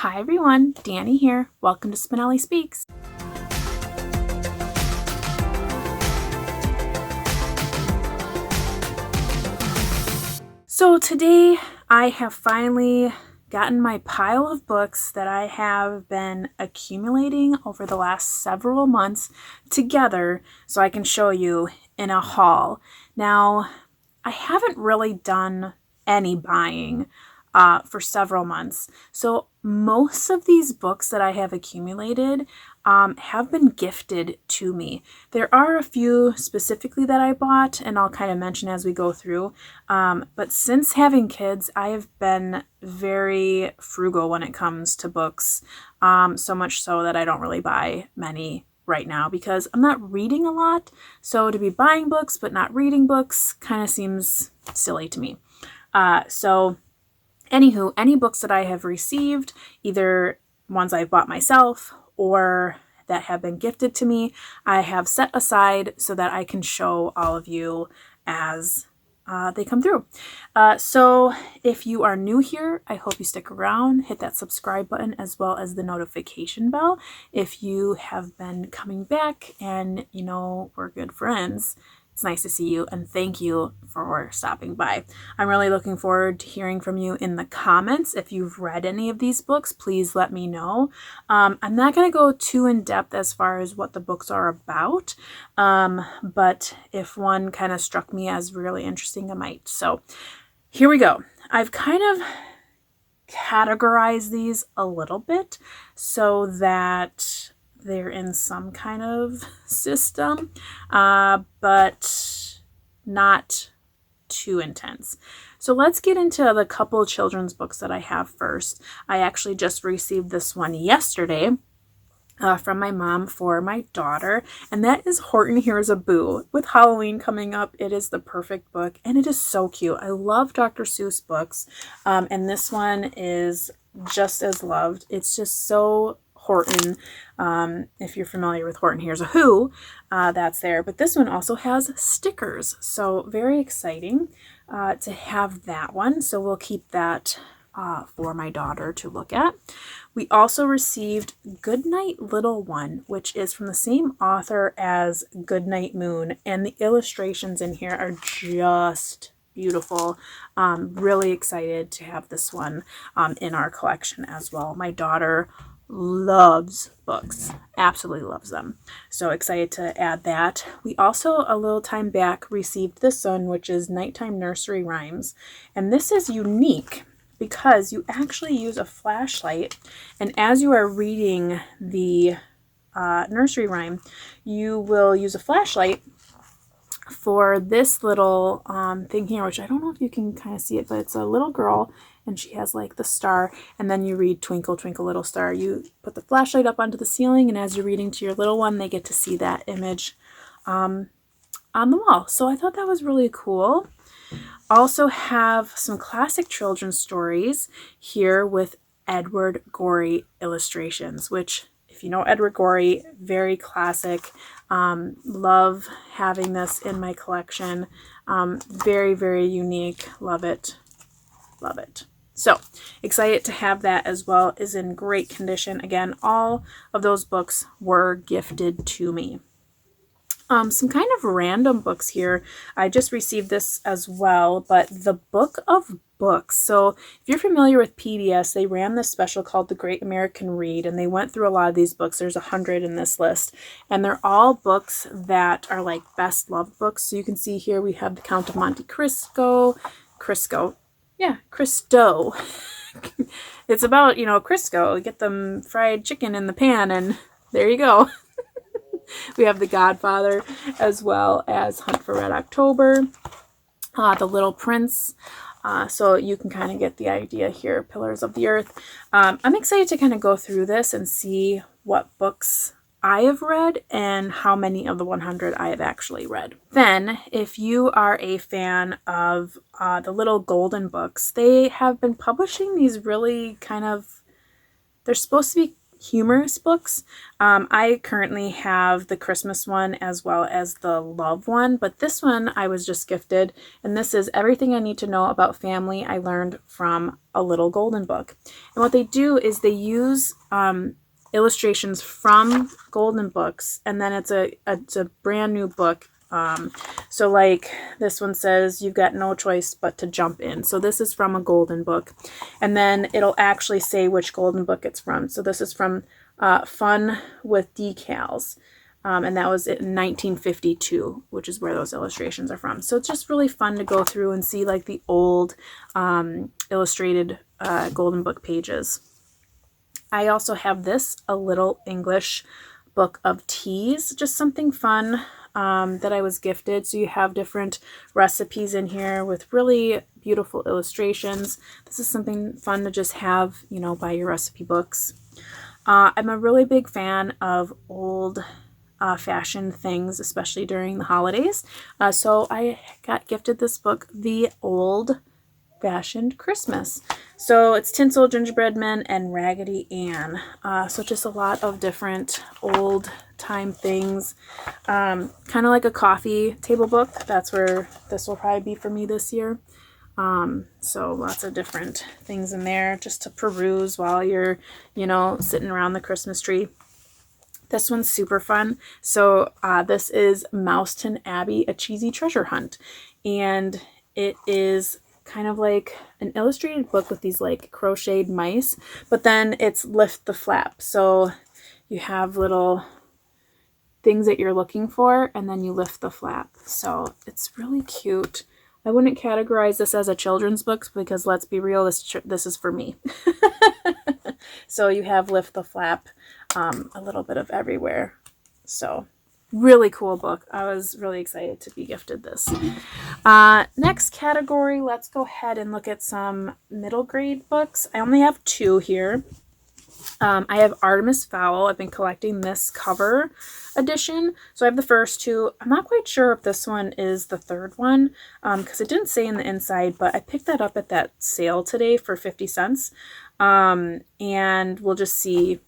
Hi everyone, Dani here. Welcome to Spenelli Speaks. So today I have finally gotten my pile of books that I have been accumulating over the last several months together so I can show you in a haul. Now, I haven't really done any buying for several months. So most of these books that I have accumulated have been gifted to me. There are a few specifically that I bought, and I'll kind of mention as we go through. But since having kids, I have been very frugal when it comes to books, so much so that I don't really buy many right now because I'm not reading a lot. So to be buying books but not reading books kind of seems silly to me. Anywho, any books that I have received, either ones I've bought myself or that have been gifted to me, I have set aside so that I can show all of you as they come through. So if you are new here, I hope you stick around, hit that subscribe button as well as the notification bell. If you have been coming back and you know we're good friends, it's nice to see you and thank you for stopping by. I'm really looking forward to hearing from you in the comments. If you've read any of these books, please let me know. I'm not going to go too in depth as far as what the books are about, but if one kind of struck me as really interesting, I might. So here we go. I've kind of categorized these a little bit so that they're in some kind of system, but not too intense. So let's get into the couple children's books that I have first. I actually just received this one yesterday from my mom for my daughter, and that is Horton Hears a Boo. With Halloween coming up, it is the perfect book, and it is so cute. I love Dr. Seuss books, and this one is just as loved. It's just so Horton. If you're familiar with Horton Hears a Who, that's there. But this one also has stickers, so very exciting to have that one. So we'll keep that for my daughter to look at. We also received Goodnight Little One, which is from the same author as Goodnight Moon, and the illustrations in here are just beautiful. Really excited to have this one in our collection as well. My daughter loves books, absolutely loves them, so excited to add that. We also a little time back received this one, which is Nighttime Nursery Rhymes, and this is unique because you actually use a flashlight, and as you are reading the nursery rhyme, you will use a flashlight for this little thing here, which I don't know if you can kind of see it, but it's a little girl and she has like the star, and then you read Twinkle Twinkle Little Star. You put the flashlight up onto the ceiling, and as you're reading to your little one, they get to see that image on the wall. So I thought that was really cool. Also have some classic children's stories here with Edward Gorey illustrations, which, if you know Edward Gorey, very classic. Love having this in my collection. Very, very unique. Love it. Love it. So excited to have that as well. Is in great condition. Again, all of those books were gifted to me. Some kind of random books here. I just received this as well, but the Book of Books. So if you're familiar with PBS, they ran this special called The Great American Read, and they went through a lot of these books. There's 100 in this list, and they're all books that are like best loved books. So you can see here we have The Count of Monte Cristo. It's about, Crisco. Get them fried chicken in the pan, and there you go. We have The Godfather, as well as Hunt for Red October, The Little Prince. So you can kind of get the idea here, Pillars of the Earth. I'm excited to kind of go through this and see what books I have read and how many of the 100 I have actually read. Then, if you are a fan of the Little Golden Books, they have been publishing these really they're supposed to be humorous books. I currently have the Christmas one as well as the love one, but this one I was just gifted, and this is Everything I Need to Know About Family I Learned from a Little Golden Book. And what they do is they use illustrations from golden books, and then it's a brand new book. So like this one says, you've got no choice but to jump in. So this is from a golden book, and then it'll actually say which golden book it's from. So this is from Fun with Decals. And that was in 1952, which is where those illustrations are from. So it's just really fun to go through and see like the old illustrated golden book pages. I also have this, A Little English Book of Teas, just something fun that I was gifted. So you have different recipes in here with really beautiful illustrations. This is something fun to just have, you know, by your recipe books. I'm a really big fan of old fashioned things, especially during the holidays. So I got gifted this book, The Old Fashioned Christmas. So it's Tinsel, Gingerbread Men, and Raggedy Ann. So just a lot of different old time things. Kind of like a coffee table book. That's where this will probably be for me this year. So lots of different things in there just to peruse while you're, you know, sitting around the Christmas tree. This one's super fun. So this is Mouseton Abbey, A Cheesy Treasure Hunt. And it is kind of like an illustrated book with these like crocheted mice, but then it's lift the flap. So you have little things that you're looking for, and then you lift the flap. So it's really cute. I wouldn't categorize this as a children's book because let's be real, this is for me. So you have lift the flap, a little bit of everywhere. So really cool book. I was really excited to be gifted this. Next category, let's go ahead and look at some middle grade books. I only have two here. I have Artemis Fowl. I've been collecting this cover edition. So I have the first two. I'm not quite sure if this one is the third one because it didn't say in the inside, but I picked that up at that sale today for 50 cents. And we'll just see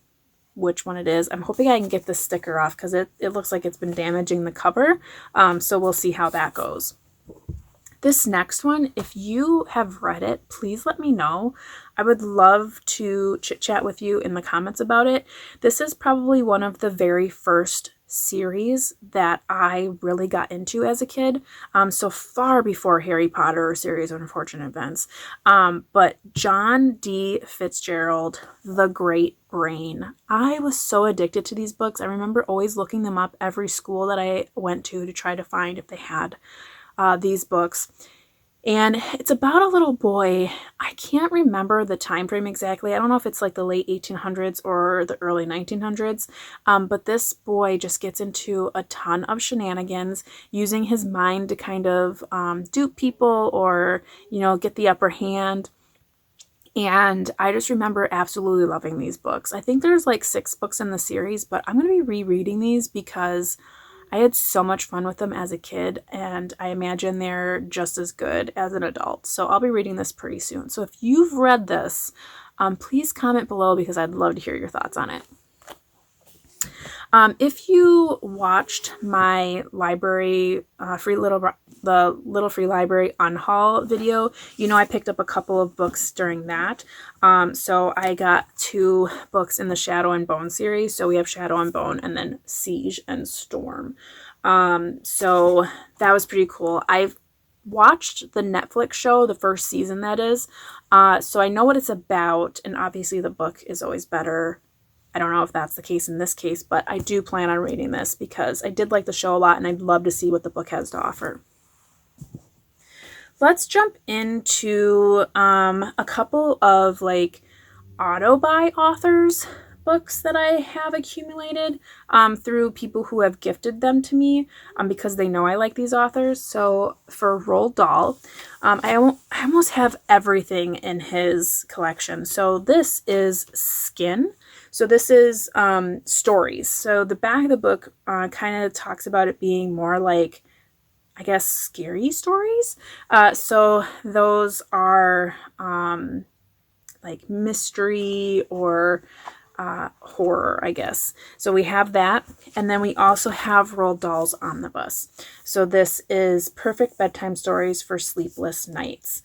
which one it is. I'm hoping I can get the sticker off because it looks like it's been damaging the cover. So we'll see how that goes. This next one, if you have read it, please let me know. I would love to chit chat with you in the comments about it. This is probably one of the very first series that I really got into as a kid. So far before Harry Potter or Series of Unfortunate Events. But John D. Fitzgerald, The Great Brain. I was so addicted to these books. I remember always looking them up every school that I went to try to find if they had these books. And it's about a little boy. I can't remember the time frame exactly. I don't know if it's like the late 1800s or the early 1900s. But this boy just gets into a ton of shenanigans using his mind to kind of dupe people or, you know, get the upper hand. And I just remember absolutely loving these books. I think there's like 6 books in the series, but I'm going to be rereading these because I had so much fun with them as a kid, and I imagine they're just as good as an adult. So I'll be reading this pretty soon. So if you've read this, please comment below because I'd love to hear your thoughts on it. If you watched my library, the Little Free Library unhaul video, you know I picked up a couple of books during that. So I got 2 books in the Shadow and Bone series. So we have Shadow and Bone and then Siege and Storm. So that was pretty cool. I've watched the Netflix show, the first season that is. So I know what it's about, and obviously the book is always better. I don't know if that's the case in this case, but I do plan on reading this because I did like the show a lot and I'd love to see what the book has to offer. Let's jump into a couple of like auto-buy authors books that I have accumulated through people who have gifted them to me because they know I like these authors. So for Roald Dahl, I almost have everything in his collection. So this is Skin. So this is stories. So the back of the book kind of talks about it being more like, I guess, scary stories. So those are like mystery or horror, I guess. So we have that, and then we also have Roald Dahl's Omnibus. So this is Perfect Bedtime Stories for Sleepless Nights.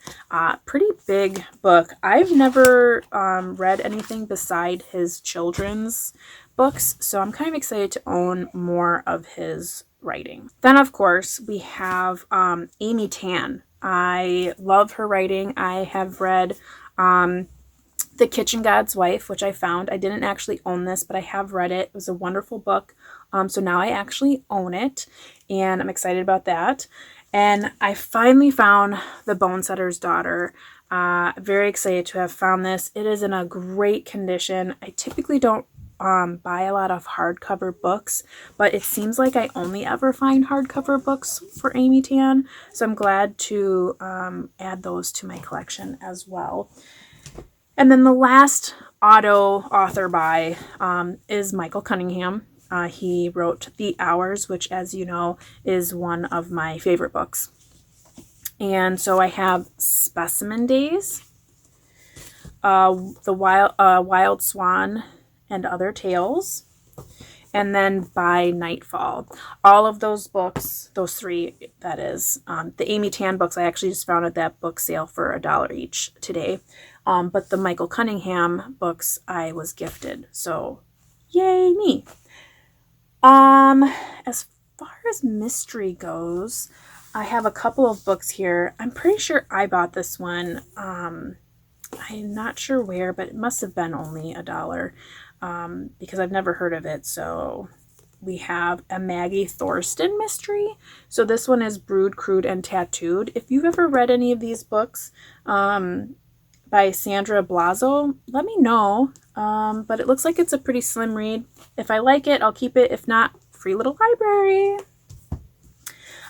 Pretty big book. I've never read anything beside his children's books, so I'm kind of excited to own more of his writing. Then, of course, we have Amy Tan. I love her writing. I have read The Kitchen God's Wife, which I found. I didn't actually own this, but I have read it. It was a wonderful book. So now I actually own it, and I'm excited about that. And I finally found The Bonesetter's Daughter. Very excited to have found this. It is in a great condition. I typically don't buy a lot of hardcover books, but it seems like I only ever find hardcover books for Amy Tan. So I'm glad to add those to my collection as well. And then the last author by is Michael Cunningham. He wrote The Hours, which, as you know, is one of my favorite books. And so I have Specimen Days, The Wild Swan and Other Tales, and then By Nightfall. All of those books, those three, that is, the Amy Tan books, I actually just found at that book sale for $1 each today. But the Michael Cunningham books I was gifted. So, yay me. As far as mystery goes, I have a couple of books here. I'm pretty sure I bought this one. I'm not sure where, but it must have been only $1. Because I've never heard of it. So we have a Maggie Thorsten mystery. So this one is Brewed, Crude, and Tattooed. If you've ever read any of these books by Sandra Blazo, let me know. But it looks like it's a pretty slim read. If I like it, I'll keep it. If not, free little library.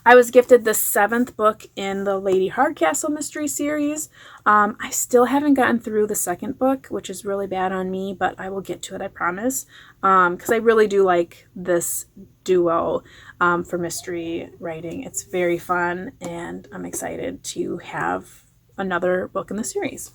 I was gifted the 7th book in the Lady Hardcastle mystery series. I still haven't gotten through the 2nd book, which is really bad on me, but I will get to it, I promise. Because I really do like this duo for mystery writing. It's very fun, and I'm excited to have another book in the series.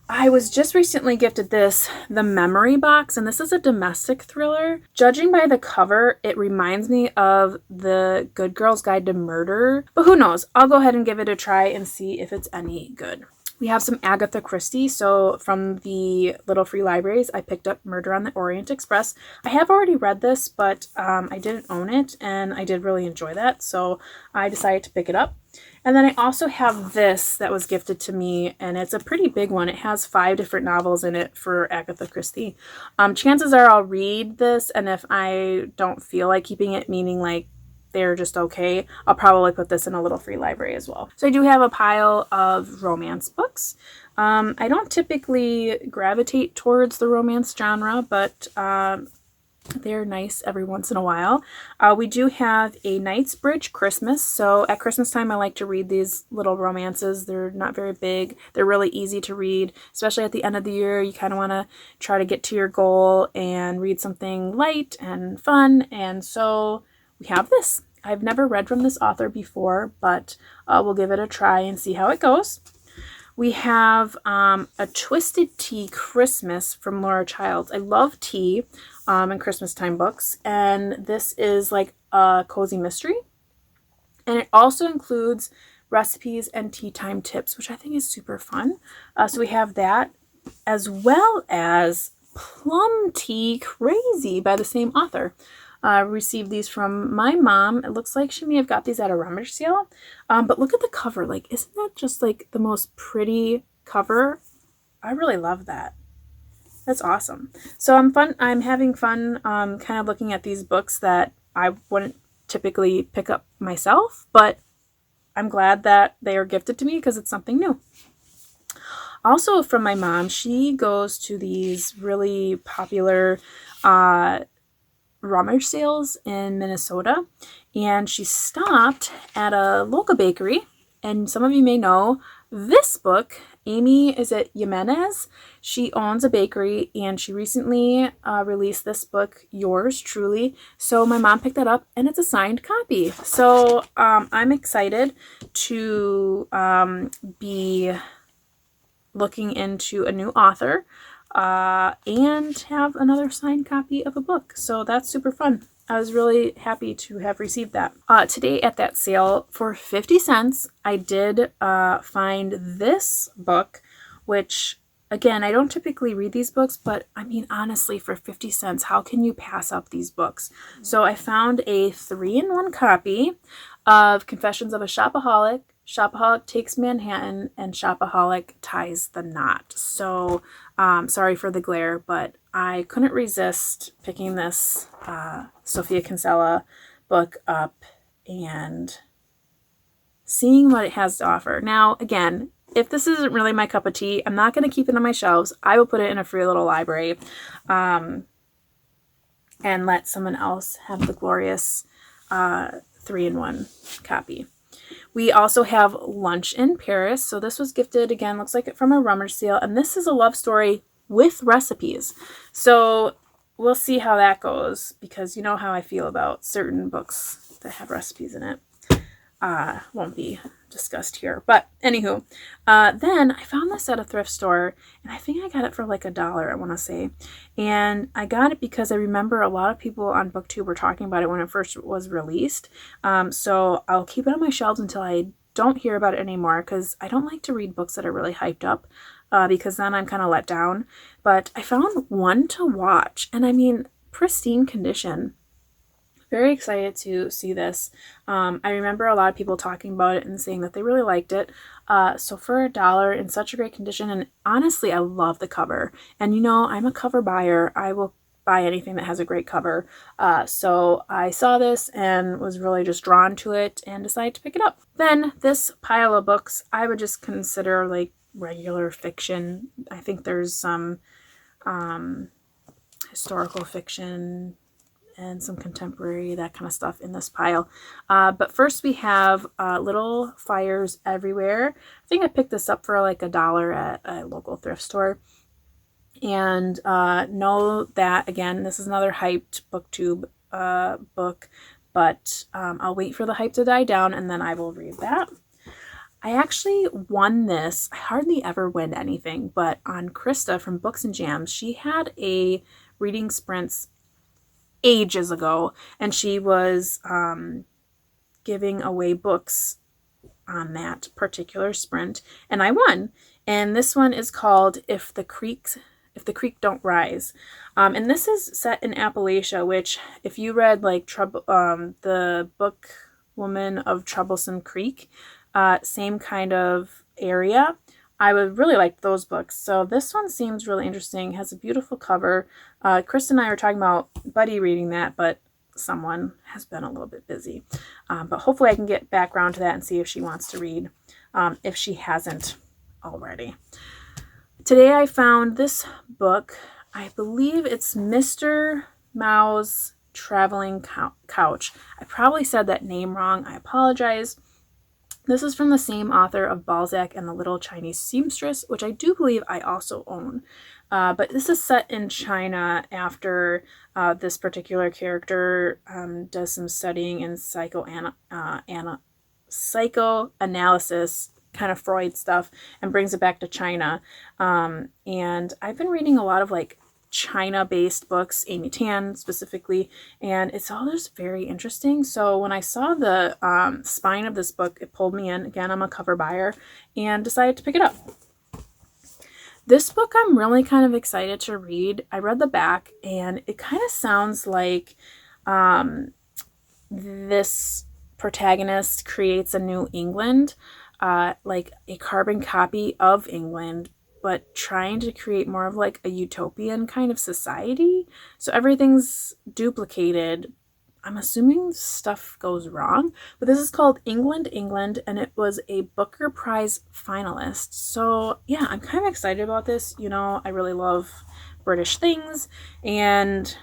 I was just recently gifted this, The Memory Box, and this is a domestic thriller. Judging by the cover, it reminds me of The Good Girl's Guide to Murder, but who knows? I'll go ahead and give it a try and see if it's any good. We have some Agatha Christie, so from the Little Free Libraries, I picked up Murder on the Orient Express. I have already read this, but I didn't own it, and I did really enjoy that, so I decided to pick it up. And then I also have this that was gifted to me, and it's a pretty big one. It has 5 different novels in it for Agatha Christie. Chances are I'll read this, and if I don't feel like keeping it, meaning like they're just okay, I'll probably put this in a Little Free Library as well. So I do have a pile of romance books. I don't typically gravitate towards the romance genre, but they're nice every once in a while. We do have a Knightsbridge Christmas. So at Christmas time, I like to read these little romances. They're not very big. They're really easy to read, especially at the end of the year. You kind of want to try to get to your goal and read something light and fun. And so we have this. I've never read from this author before, but we'll give it a try and see how it goes. We have a Twisted Tea Christmas from Laura Childs. I love tea and Christmas time books, and this is like a cozy mystery. And it also includes recipes and tea time tips, which I think is super fun. So we have that, as well as Plum Tea Crazy by the same author. Received these from my mom. It looks like she may have got these at a rummage sale. But look at the cover. Like, isn't that just like the most pretty cover? I really love that. That's awesome. So I'm having fun kind of looking at these books that I wouldn't typically pick up myself, but I'm glad that they are gifted to me because it's something new. Also from my mom, she goes to these really popular rummage sales in Minnesota, and she stopped at a local bakery, and some of you may know this book. Amy, is it Jimenez? She owns a bakery, and she recently released this book, Yours Truly. So my mom picked that up, and it's a signed copy. So I'm excited to be looking into a new author. and have another signed copy of a book. So that's super fun. I was really happy to have received that. Today at that sale for 50 cents, I did find this book, which, again, I don't typically read these books, but I mean, honestly, for 50 cents, how can you pass up these books? So I found a 3-in-1 copy of Confessions of a Shopaholic, Shopaholic Takes Manhattan, and Shopaholic Ties the Knot. So sorry for the glare, but I couldn't resist picking this Sophia Kinsella book up and seeing what it has to offer. Now, again, if this isn't really my cup of tea, I'm not going to keep it on my shelves. I will put it in a free little library and let someone else have the glorious 3-in-1 copy. We also have Lunch in Paris. So this was gifted, again, looks like it from a rummage sale. And this is a love story with recipes. So we'll see how that goes, because you know how I feel about certain books that have recipes in it. Won't be discussed here. But anywho, then I found this at a thrift store, and I think I got it for like $1, I want to say. And I got it because I remember a lot of people on BookTube were talking about it when it first was released. So I'll keep it on my shelves until I don't hear about it anymore, because I don't like to read books that are really hyped up, because then I'm kind of let down. But I found one to watch, and I mean, pristine condition. Very excited to see this. I remember a lot of people talking about it and saying that they really liked it. So for $1 in such a great condition, and honestly, I love the cover. And you know, I'm a cover buyer. I will buy anything that has a great cover. So I saw this and was really just drawn to it and decided to pick it up. Then this pile of books, I would just consider like regular fiction. I think there's some historical fiction and some contemporary, that kind of stuff in this pile. But first we have Little Fires Everywhere. I think I picked this up for like $1 at a local thrift store. And know that, again, this is another hyped booktube book, but I'll wait for the hype to die down and then I will read that. I actually won this. I hardly ever win anything, but on Krista from Books and Jams, she had a reading sprints ages ago, and she was giving away books on that particular sprint, and I won. And this one is called If the Creek Don't Rise, and this is set in Appalachia, which, if you read like the book Woman of Troublesome Creek, same kind of area, I would really like those books. So this one seems really interesting. Has a beautiful cover. Chris and I were talking about buddy reading that, but someone has been a little bit busy. But hopefully I can get back around to that and see if she wants to read, if she hasn't already. Today I found this book. I believe it's Mr. Mao's Traveling Couch. I probably said that name wrong. I apologize. This is from the same author of Balzac and the Little Chinese Seamstress, which I do believe I also own. But this is set in China after this particular character does some studying in psychoanalysis, kind of Freud stuff, and brings it back to China. And I've been reading a lot of like China-based books, Amy Tan specifically, and it's all just very interesting. So when I saw the spine of this book, it pulled me in. Again, I'm a cover buyer, and decided to pick it up. This book I'm really kind of excited to read. I read the back, and it kind of sounds like this protagonist creates a New England, like a carbon copy of England, but trying to create more of like a utopian kind of society. So everything's duplicated. I'm assuming stuff goes wrong, but this is called England, and it was a Booker Prize finalist. So yeah, I'm kind of excited about this. You know, I really love British things, and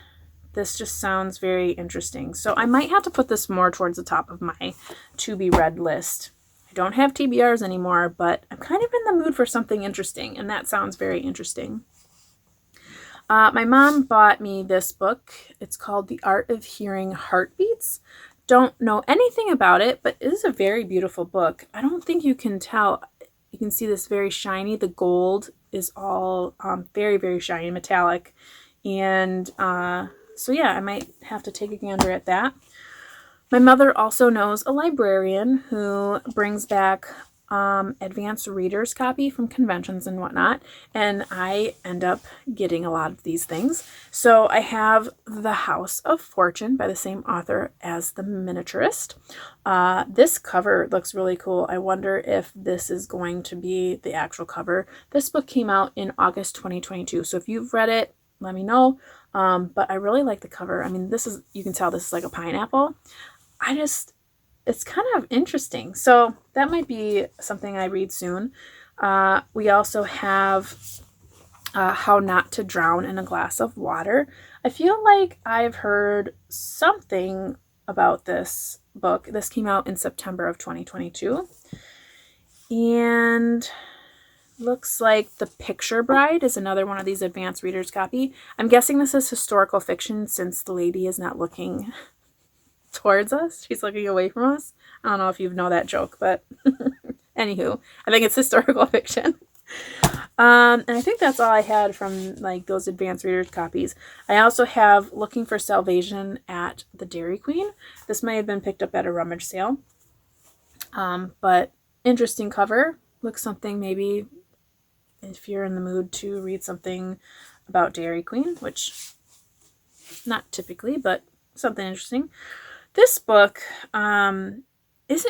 this just sounds very interesting. So I might have to put this more towards the top of my to be read list. Don't have TBRs anymore, but I'm kind of in the mood for something interesting, and that sounds very interesting. My mom bought me this book. It's called The Art of Hearing Heartbeats. Don't know anything about it, but it is a very beautiful book. I don't think you can tell. you can see this very shiny. The gold is all very, very shiny, metallic. And so yeah, I might have to take a gander at that. My mother also knows a librarian who brings back advanced readers copy from conventions and whatnot, and I end up getting a lot of these things. So I have The House of Fortune by the same author as The Miniaturist. This cover looks really cool. I wonder if this is going to be the actual cover. This book came out in August 2022, so if you've read it, let me know. But I really like the cover. I mean, this is, you can tell this is like a pineapple. It's kind of interesting. So that might be something I read soon. We also have How Not to Drown in a Glass of Water. I feel like I've heard something about this book. This came out in September of 2022. And looks like The Picture Bride is another one of these advanced readers copy. I'm guessing this is historical fiction since the lady is not looking towards us. She's looking away from us. I don't know if you know that joke, but anywho, I think it's historical fiction. And I think that's all I had from like those advanced readers copies. I also have Looking for Salvation at the Dairy Queen. This may have been picked up at a rummage sale. But interesting cover. Looks something maybe if you're in the mood to read something about Dairy Queen, which not typically, but something interesting. This book isn't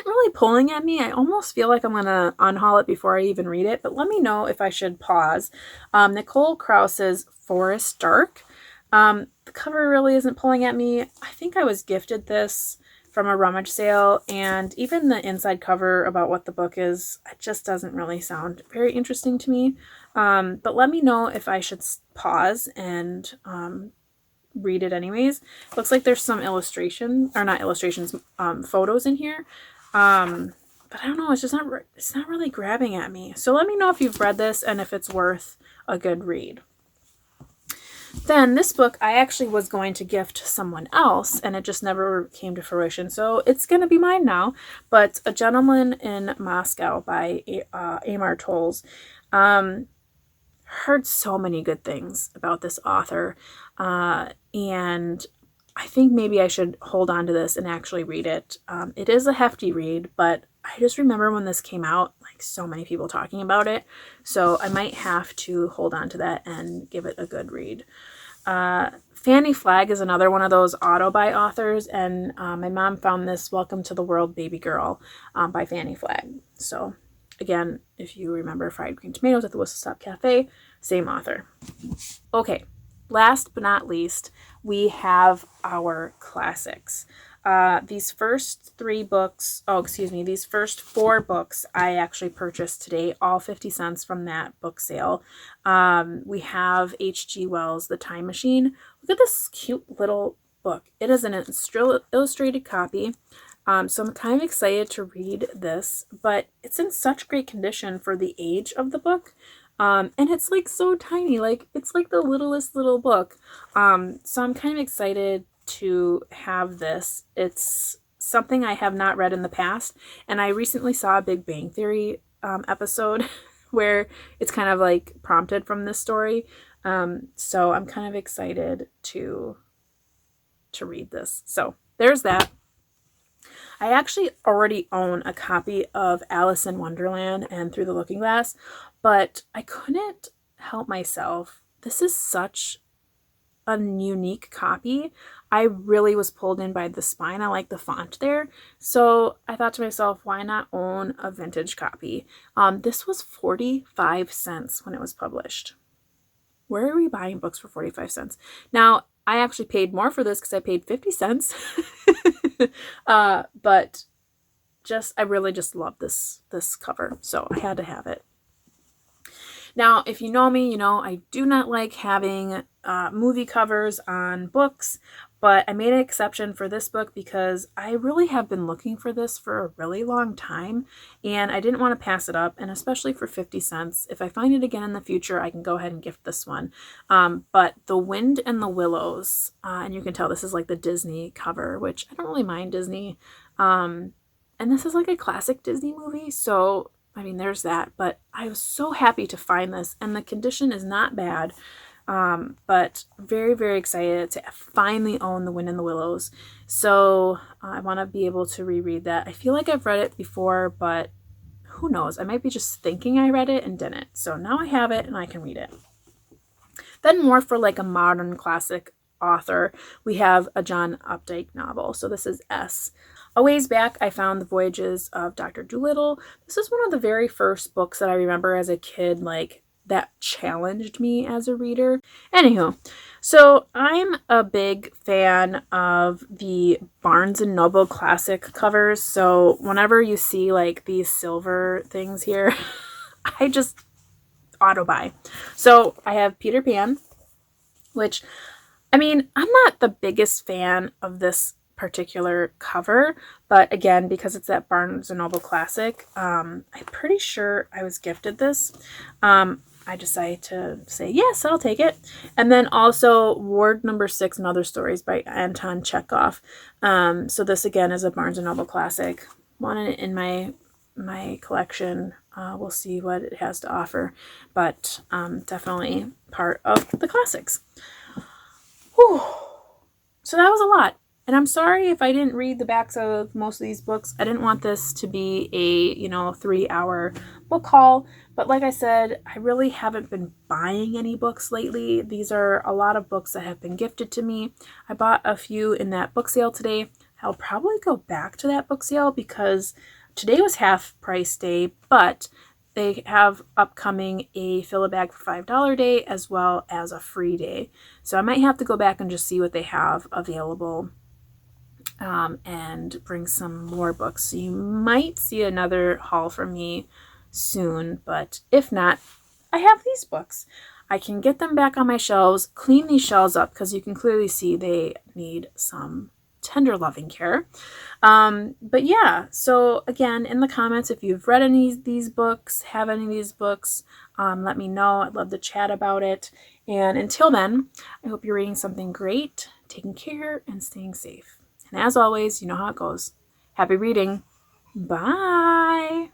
really pulling at me. I almost feel like I'm going to unhaul it before I even read it, but let me know if I should pause. Nicole Krause's Forest Dark. The cover really isn't pulling at me. I think I was gifted this from a rummage sale, and even the inside cover about what the book is, it just doesn't really sound very interesting to me. But let me know if I should pause and read it anyways. Looks like there's some photos in here. But I don't know, it's not really grabbing at me. So let me know if you've read this and if it's worth a good read. Then this book I actually was going to gift someone else, and it just never came to fruition. So it's going to be mine now. But A Gentleman in Moscow by Amar Tolles. Heard so many good things about this author. And I think maybe I should hold on to this and actually read it. It is a hefty read, but I just remember when this came out, like so many people talking about it. So I might have to hold on to that and give it a good read. Fanny Flagg is another one of those auto-buy authors, and my mom found this Welcome to the World, Baby Girl by Fanny Flagg. So again, if you remember Fried Green Tomatoes at the Whistle Stop Cafe, same author. Okay, last but not least, we have our classics. These first four books I actually purchased today, all 50 cents from that book sale. We have H.G. Wells' The Time Machine. Look at this cute little book. It is an illustrated copy. So I'm kind of excited to read this, but it's in such great condition for the age of the book. And it's like so tiny, like it's like the littlest little book. So I'm kind of excited to have this. It's something I have not read in the past, and I recently saw a Big Bang Theory episode where it's kind of like prompted from this story. So I'm kind of excited to read this. So there's that. I actually already own a copy of Alice in Wonderland and Through the Looking Glass, but I couldn't help myself. This is such a unique copy. I really was pulled in by the spine. I like the font there. So I thought to myself, why not own a vintage copy? This was 45 cents when it was published. Where are we buying books for 45 cents? Now, I actually paid more for this because I paid 50 cents. But I really just love this cover. So I had to have it. Now, if you know me, you know I do not like having movie covers on books, but I made an exception for this book because I really have been looking for this for a really long time, and I didn't want to pass it up, and especially for 50 cents. If I find it again in the future, I can go ahead and gift this one. But The Wind and the Willows, and you can tell this is like the Disney cover, which I don't really mind Disney. And this is like a classic Disney movie, so I mean, there's that, but I was so happy to find this, and the condition is not bad. But very, very excited to finally own The Wind in the Willows. So I want to be able to reread that. I feel like I've read it before, but who knows? I might be just thinking I read it and didn't. So now I have it and I can read it. Then more for like a modern classic author, we have a John Updike novel. So this is S. A ways back, I found The Voyages of Dr. Dolittle. This is one of the very first books that I remember as a kid, like, that challenged me as a reader. Anywho, so I'm a big fan of the Barnes & Noble classic covers. So whenever you see like these silver things here, I just auto buy. So I have Peter Pan, which, I mean, I'm not the biggest fan of this particular cover, but again, because it's that Barnes & Noble classic, I'm pretty sure I was gifted this. I decided to say, yes, I'll take it. And then also Ward Number 6 and Other Stories by Anton Chekhov. So this again is a Barnes & Noble classic. One in my collection. We'll see what it has to offer, but definitely part of the classics. Whew. So that was a lot. And I'm sorry if I didn't read the backs of most of these books. I didn't want this to be a, 3-hour book haul. But like I said, I really haven't been buying any books lately. These are a lot of books that have been gifted to me. I bought a few in that book sale today. I'll probably go back to that book sale because today was half price day, but they have upcoming a fill a bag for $5 day as well as a free day. So I might have to go back and just see what they have available and bring some more books. So you might see another haul from me soon, but if not, I have these books. I can get them back on my shelves, clean these shelves up because you can clearly see they need some tender loving care. But yeah, so again, in the comments, if you've read any of these books, have any of these books, let me know. I'd love to chat about it. And until then, I hope you're reading something great, taking care, and staying safe. And as always, you know how it goes. Happy reading. Bye.